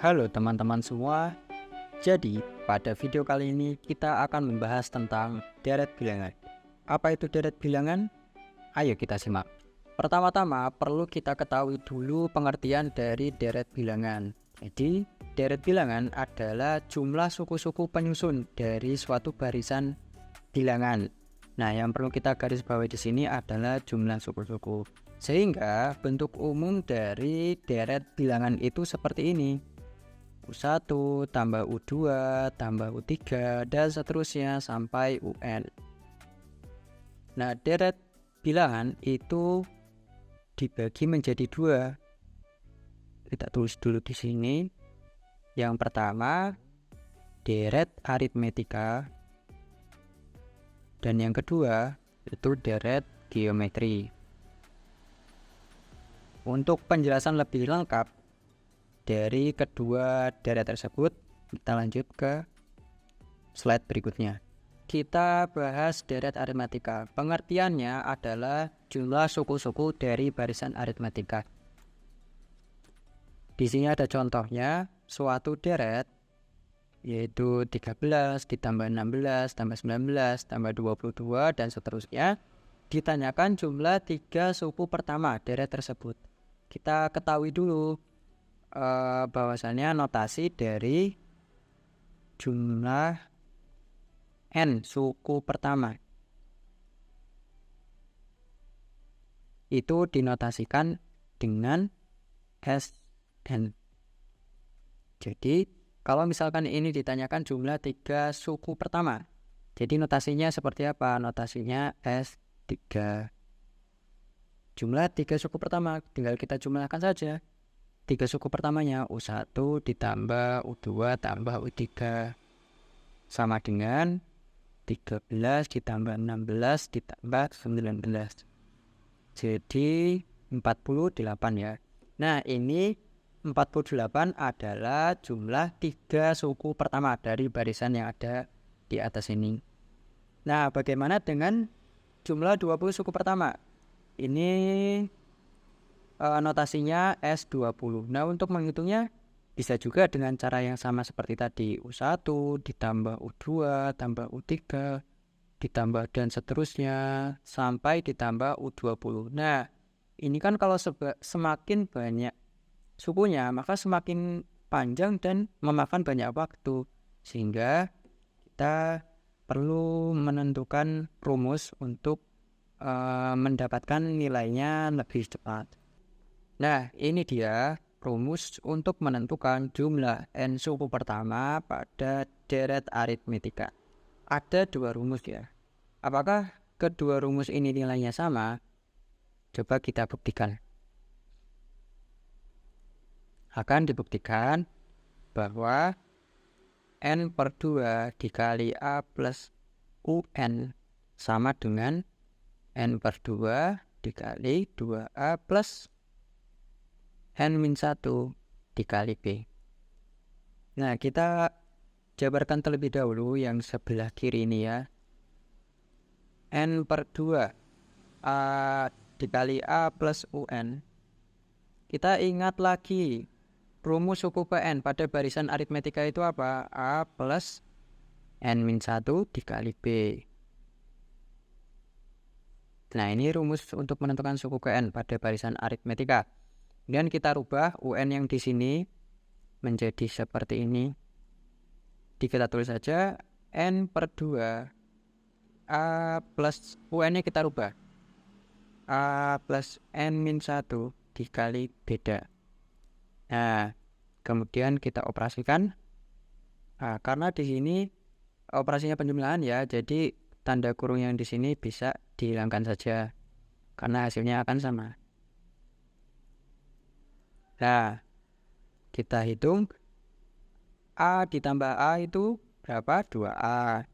Halo teman-teman semua. Jadi, pada video kali ini kita akan membahas tentang deret bilangan. Apa itu deret bilangan? Ayo kita simak. Pertama-tama perlu kita ketahui dulu pengertian dari deret bilangan. Jadi, deret bilangan adalah jumlah suku-suku penyusun dari suatu barisan bilangan. Nah, yang perlu kita garis bawahi di sini adalah jumlah suku-suku. Sehingga bentuk umum dari deret bilangan itu seperti ini. U1 tambah U2 tambah U3 dan seterusnya sampai UN. Nah, deret bilangan itu dibagi menjadi dua. Kita tulis dulu di sini. Yang pertama, deret aritmetika, dan yang kedua itu deret geometri. Untuk penjelasan lebih lengkap dari kedua deret tersebut, kita lanjut ke slide berikutnya. Kita bahas deret aritmetika. Pengertiannya adalah jumlah suku-suku dari barisan aritmetika. Di sini ada contohnya, suatu deret yaitu 13 ditambah 16 tambah 19 tambah 22 dan seterusnya. Ditanyakan jumlah 3 suku pertama deret tersebut. Kita ketahui dulu bahwasannya notasi dari jumlah n suku pertama itu dinotasikan dengan Sn. Jadi kalau misalkan ini ditanyakan jumlah 3 suku pertama, jadi notasinya seperti apa? Notasinya S3. Jumlah 3 suku pertama tinggal kita jumlahkan saja. 3 suku pertamanya U1 ditambah U2 tambah U3 sama dengan 13 ditambah 16 ditambah 19. Jadi 48 ya. Nah, ini 48 adalah jumlah 3 suku pertama dari barisan yang ada di atas ini. Nah, bagaimana dengan jumlah 20 suku pertama? Ini notasinya S20. Nah, untuk menghitungnya bisa juga dengan cara yang sama seperti tadi. U1 ditambah U2 tambah U3 ditambah dan seterusnya sampai ditambah U20. Nah, ini kan kalau semakin banyak sukunya, maka semakin panjang dan memakan banyak waktu. Sehingga kita perlu menentukan rumus untuk mendapatkan nilainya lebih cepat. Nah, ini dia rumus untuk menentukan jumlah n suku pertama pada deret aritmetika. Ada 2 rumus ya. Apakah kedua rumus ini nilainya sama? Coba kita buktikan. Akan dibuktikan bahwa n per 2 dikali A plus UN sama dengan n per 2 dikali 2A plus N-1 dikali B. Nah, kita jabarkan terlebih dahulu yang sebelah kiri ini ya. N per 2 A dikali A plus UN. Kita ingat lagi rumus suku Pn pada barisan aritmetika itu apa? A plus N-1 dikali B. Nah, ini rumus untuk menentukan suku Kn pada barisan aritmetika. Kemudian kita rubah UN yang di sini menjadi seperti ini. Kita tulis saja N per 2 A plus UN-nya kita rubah A plus N-1 dikali beda. Nah, kemudian kita operasikan. Nah, karena di sini operasinya penjumlahan ya, jadi tanda kurung yang di sini bisa dihilangkan saja karena hasilnya akan sama. Nah, kita hitung A ditambah A itu berapa? 2A.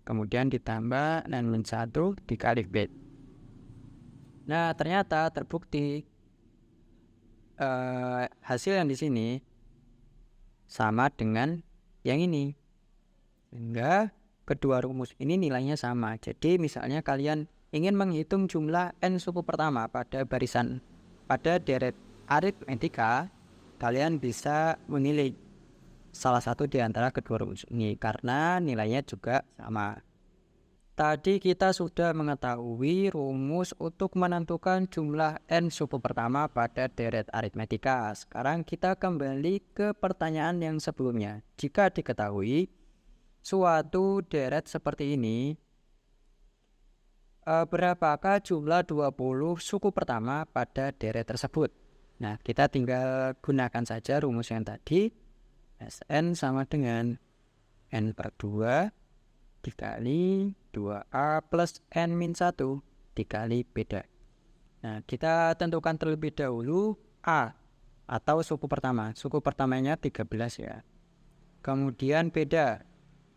Kemudian ditambah N-1 dikali B. Nah, ternyata terbukti hasil yang di sini sama dengan yang ini. Sehingga kedua rumus ini nilainya sama. Jadi misalnya kalian ingin menghitung jumlah n suku pertama pada deret aritmetika, kalian bisa memilih salah satu di antara kedua rumus ini karena nilainya juga sama. Tadi kita sudah mengetahui rumus untuk menentukan jumlah n suku pertama pada deret aritmetika. Sekarang kita kembali ke pertanyaan yang sebelumnya. Jika diketahui suatu deret seperti ini, berapakah jumlah 20 suku pertama pada deret tersebut? Nah, kita tinggal gunakan saja rumus yang tadi. Sn sama dengan n per 2 dikali 2A plus N min 1 dikali beda. Nah, kita tentukan terlebih dahulu A atau suku pertama. Suku pertamanya 13 ya. Kemudian beda.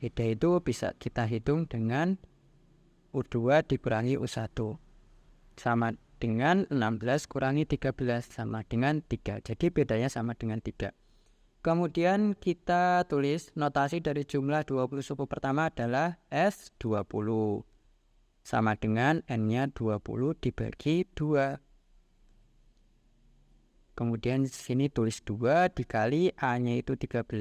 Beda itu bisa kita hitung dengan U2 dikurangi U1. Sama dengan 16 kurangi 13 sama dengan 3. Jadi bedanya sama dengan 3. Kemudian kita tulis notasi dari jumlah 20 suku pertama adalah S20. Sama dengan N-nya 20 dibagi 2. Kemudian sini tulis 2 dikali A-nya itu 13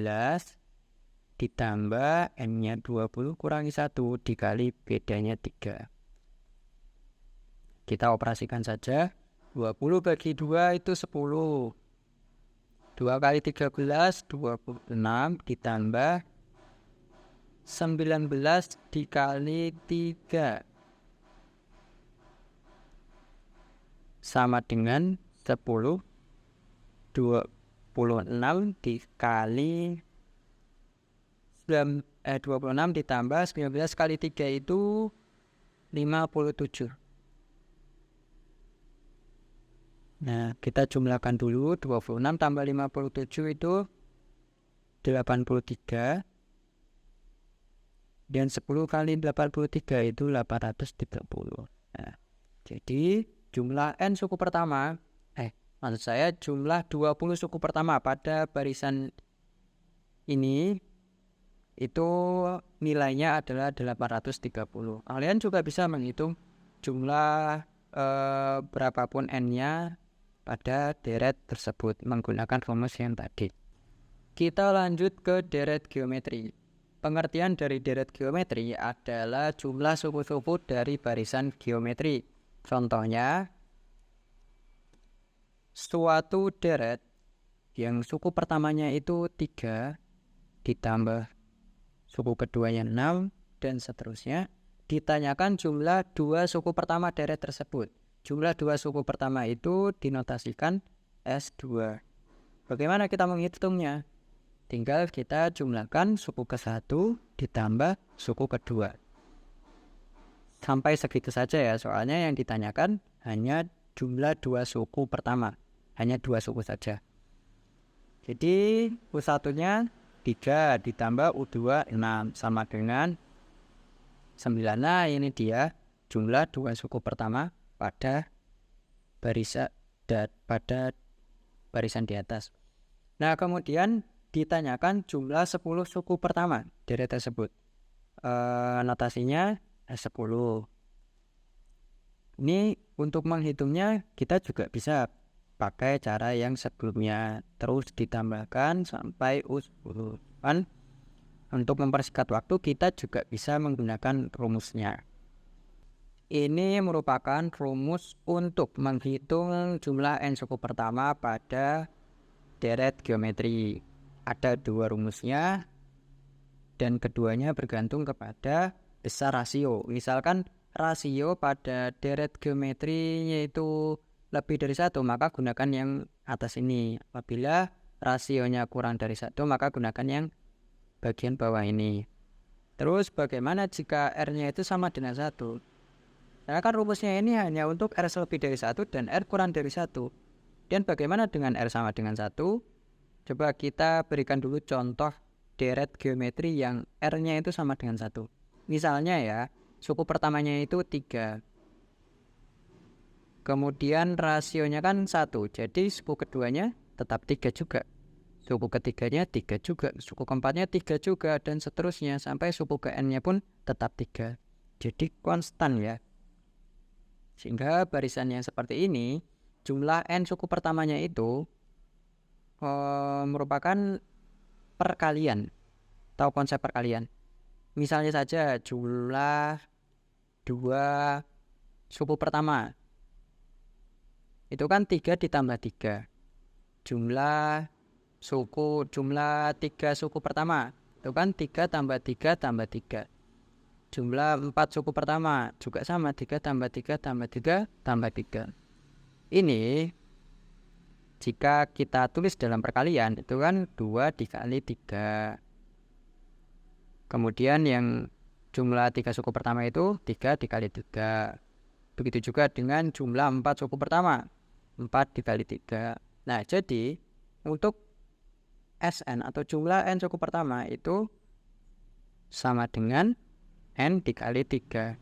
ditambah N-nya 20 kurangi 1 dikali bedanya 3. Kita operasikan saja. 20 bagi 2 itu 10. 2 kali 13, 26 ditambah 19 dikali 3. Sama dengan 10. 26 dikali 26 ditambah 19 kali 3 itu 57. Nah, kita jumlahkan dulu. 26 tambah 57 itu 83. Dan 10 kali 83 itu 830. Nah, jadi jumlah N suku pertama, maksud saya jumlah 20 suku pertama pada barisan ini itu nilainya adalah 830. Kalian juga bisa menghitung jumlah berapapun N-nya pada deret tersebut menggunakan rumus yang tadi. Kita lanjut ke deret geometri. Pengertian dari deret geometri adalah jumlah suku-suku dari barisan geometri. Contohnya, suatu deret yang suku pertamanya itu 3 ditambah suku keduanya 6 dan seterusnya. Ditanyakan jumlah 2 suku pertama deret tersebut. Jumlah 2 suku pertama itu dinotasikan S2. Bagaimana kita menghitungnya? Tinggal kita jumlahkan suku ke-1 ditambah suku kedua. Sampai segitu saja ya, soalnya yang ditanyakan hanya jumlah 2 suku pertama. Hanya 2 suku saja. Jadi U1-nya 3 ditambah U2 6 sama dengan 9. Nah, ini dia jumlah 2 suku pertama pada barisan di atas. Nah, kemudian ditanyakan jumlah 10 suku pertama deret tersebut. Notasinya 10. Ini untuk menghitungnya kita juga bisa pakai cara yang sebelumnya, terus ditambahkan sampai U10. Untuk mempersingkat waktu kita juga bisa menggunakan rumusnya. Ini merupakan rumus untuk menghitung jumlah N suku pertama pada deret geometri. Ada 2 rumusnya dan keduanya bergantung kepada besar rasio. Misalkan rasio pada deret geometri yaitu lebih dari 1, maka gunakan yang atas ini. Apabila rasionya kurang dari 1, maka gunakan yang bagian bawah ini. Terus bagaimana jika R-nya itu sama dengan 1? Nah, kan rumusnya ini hanya untuk R lebih dari 1 dan R kurang dari 1. Dan bagaimana dengan R sama dengan 1? Coba kita berikan dulu contoh deret geometri yang R-nya itu sama dengan 1. Misalnya ya, suku pertamanya itu 3. Kemudian rasionya kan 1. Jadi suku keduanya tetap 3 juga. Suku ketiganya 3 juga. Suku keempatnya 3 juga. Dan seterusnya sampai suku ke N-nya pun tetap 3. Jadi konstan ya. Sehingga barisan yang seperti ini, jumlah N suku pertamanya itu merupakan perkalian. Tahu konsep perkalian? Misalnya saja jumlah 2 suku pertama. Itu kan 3 ditambah 3. Jumlah 3 suku pertama. Itu kan 3 tambah 3 tambah 3. Jumlah 4 suku pertama juga sama, 3 tambah 3 tambah 3 tambah 3. Ini jika kita tulis dalam perkalian itu kan 2 dikali 3. Kemudian yang jumlah 3 suku pertama itu 3 dikali 3. Begitu juga dengan jumlah 4 suku pertama, 4 dikali 3. Nah, jadi untuk Sn atau jumlah n suku pertama itu sama dengan n dikali 3.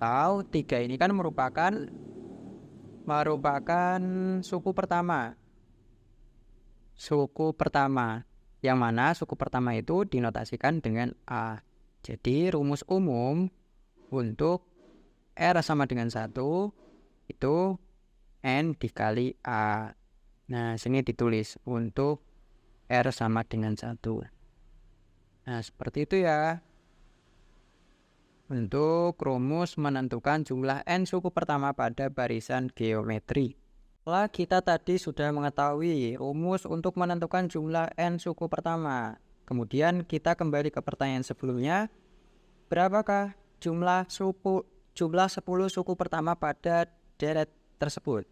Atau 3 ini kan merupakan suku pertama. Suku pertama. Yang mana suku pertama itu dinotasikan dengan A. Jadi rumus umum untuk R sama dengan 1 itu N dikali A. Nah, sini ditulis untuk R sama dengan 1. Nah, seperti itu ya. Untuk rumus menentukan jumlah N suku pertama pada barisan geometri. Setelah kita tadi sudah mengetahui rumus untuk menentukan jumlah N suku pertama. Kemudian kita kembali ke pertanyaan sebelumnya. Berapakah jumlah 10 suku pertama pada deret tersebut?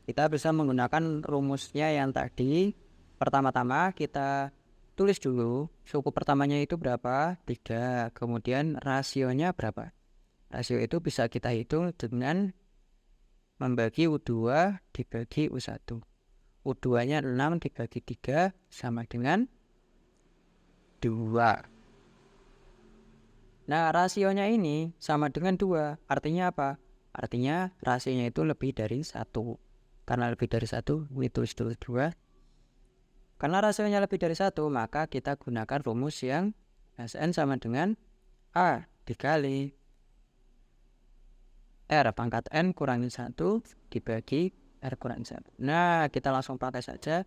Kita bisa menggunakan rumusnya yang tadi. Pertama-tama kita tulis dulu suku pertamanya itu berapa? 3. Kemudian rasionya berapa? Rasio itu bisa kita hitung dengan membagi U2 dibagi U1. U2-nya 6 dibagi 3 sama dengan 2. Nah, rasionya ini sama dengan 2. Artinya apa? Artinya rasionya itu lebih dari 1. Karena lebih dari 1, ini tulis dulu 2. Karena rasionya lebih dari 1, maka kita gunakan rumus yang Sn sama dengan A dikali R pangkat N kurangi 1 dibagi R kurangi 1. Nah, kita langsung pakai saja.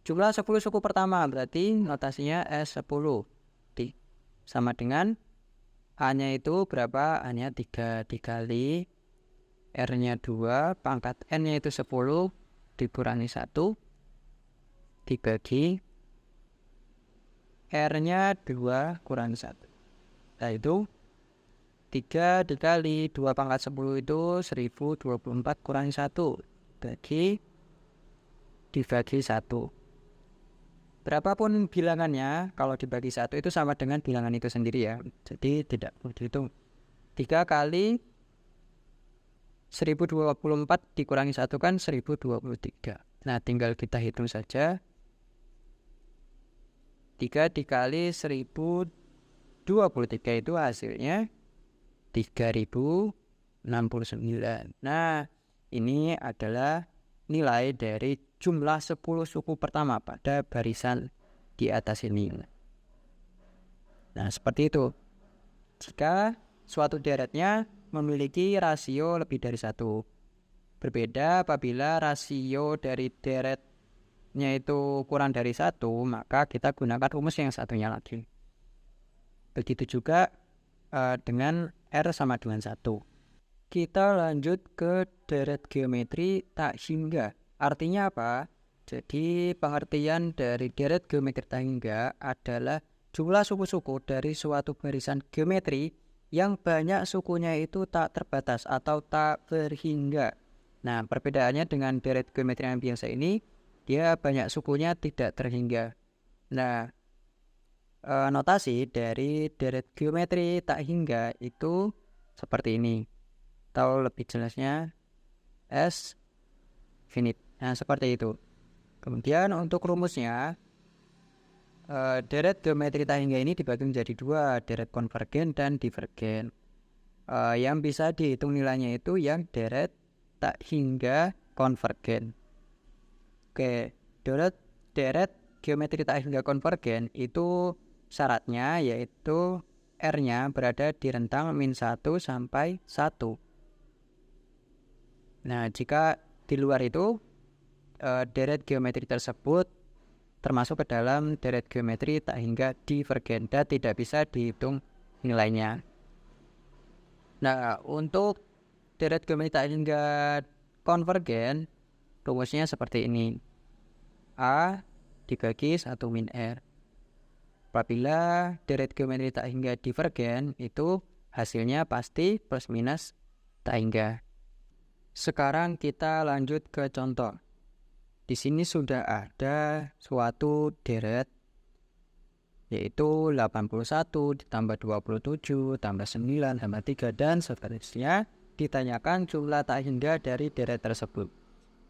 Jumlah 10 suku pertama berarti notasinya S10. Sama dengan A-nya itu berapa? A-nya 3 dikali R-nya 2, pangkat N-nya itu 10 dikurangi 1 dibagi R-nya 2 kurangi 1. Nah, itu 3 dikali 2 pangkat 10 itu 1024 kurangi 1 dibagi 1. Berapapun bilangannya, kalau dibagi 1 itu sama dengan bilangan itu sendiri ya. Jadi tidak perlu dihitung. 3 kali 1024 dikurangi 1 kan 1023. Nah, tinggal kita hitung saja. 3 dikali 1023 itu hasilnya 3069. Nah, ini adalah nilai dari jumlah 10 suku pertama pada barisan di atas ini. Nah, seperti itu. Jika suatu deretnya memiliki rasio lebih dari 1. Berbeda apabila rasio dari deretnya itu kurang dari 1, maka kita gunakan rumus yang satunya lagi. Begitu juga dengan R sama dengan 1. Kita lanjut ke deret geometri tak hingga. Artinya apa? Jadi pengertian dari deret geometri tak hingga adalah jumlah suku-suku dari suatu barisan geometri yang banyak sukunya itu tak terbatas atau tak berhingga. Nah, perbedaannya dengan deret geometri yang biasa ini, dia banyak sukunya tidak terhingga. Nah, notasi dari deret geometri tak hingga itu seperti ini. Atau lebih jelasnya S finite. Nah, seperti itu. Kemudian untuk rumusnya, deret geometri tak hingga ini dibagi menjadi 2, deret konvergen dan divergen. Yang bisa dihitung nilainya itu yang deret tak hingga konvergen. Oke, deret geometri tak hingga konvergen itu syaratnya yaitu R-nya berada di rentang -1 sampai 1. Nah, jika di luar itu deret geometri tersebut termasuk ke dalam deret geometri tak hingga divergen dan tidak bisa dihitung nilainya. Nah, untuk deret geometri tak hingga konvergen, rumusnya seperti ini. A dibagi 1 min R. Apabila deret geometri tak hingga divergen, itu hasilnya pasti plus minus tak hingga. Sekarang kita lanjut ke contoh. Di sini sudah ada suatu deret, yaitu 81 ditambah 27 tambah 9 tambah 3 dan seterusnya. Ditanyakan jumlah tak hingga dari deret tersebut.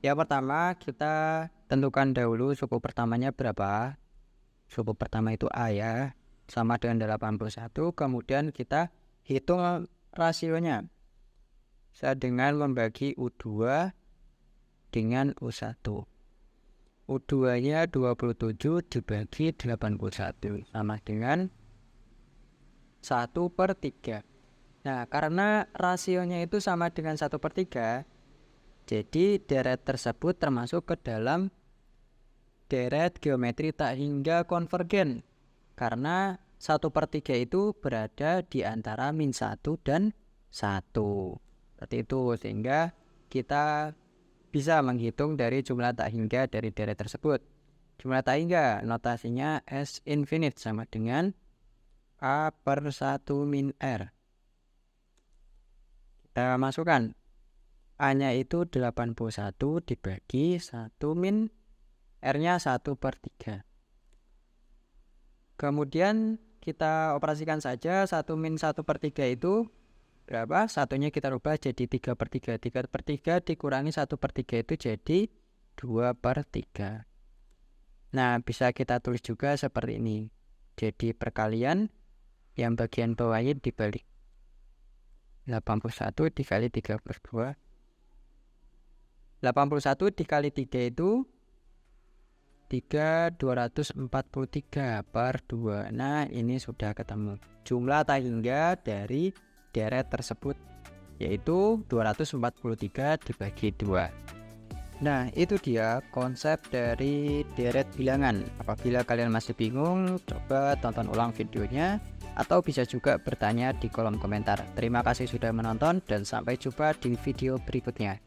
Yang pertama kita tentukan dahulu suku pertamanya berapa. Suku pertama itu A ya, sama dengan 81. Kemudian kita hitung rasionya dengan membagi U2 dengan U1. U2 nya 27 dibagi 81 sama dengan 1/3. Nah, karena rasionya itu sama dengan 1/3, jadi deret tersebut termasuk ke dalam deret geometri tak hingga konvergen, karena 1/3 itu berada di antara -1 dan 1. Seperti itu, sehingga kita bisa menghitung dari jumlah tak hingga dari deret tersebut. Jumlah tak hingga notasinya S infinite sama dengan A/1 min R. Kita masukkan A-nya itu 81 dibagi 1 min R-nya 1/3. Kemudian kita operasikan saja 1 min 1/3 itu berapa? Satunya kita rubah jadi 3/3. 3/3 dikurangi 1/3 itu jadi 2/3. Nah, bisa kita tulis juga seperti ini. Jadi perkalian yang bagian bawahnya dibalik. 81 dikali 3/2. 81 dikali 3 itu 243/2. Nah, ini sudah ketemu jumlah tak hingga dari deret tersebut, yaitu 243 dibagi 2. Nah, itu dia konsep dari deret bilangan. Apabila kalian masih bingung, coba tonton ulang videonya atau bisa juga bertanya di kolom komentar. Terima kasih sudah menonton dan sampai jumpa di video berikutnya.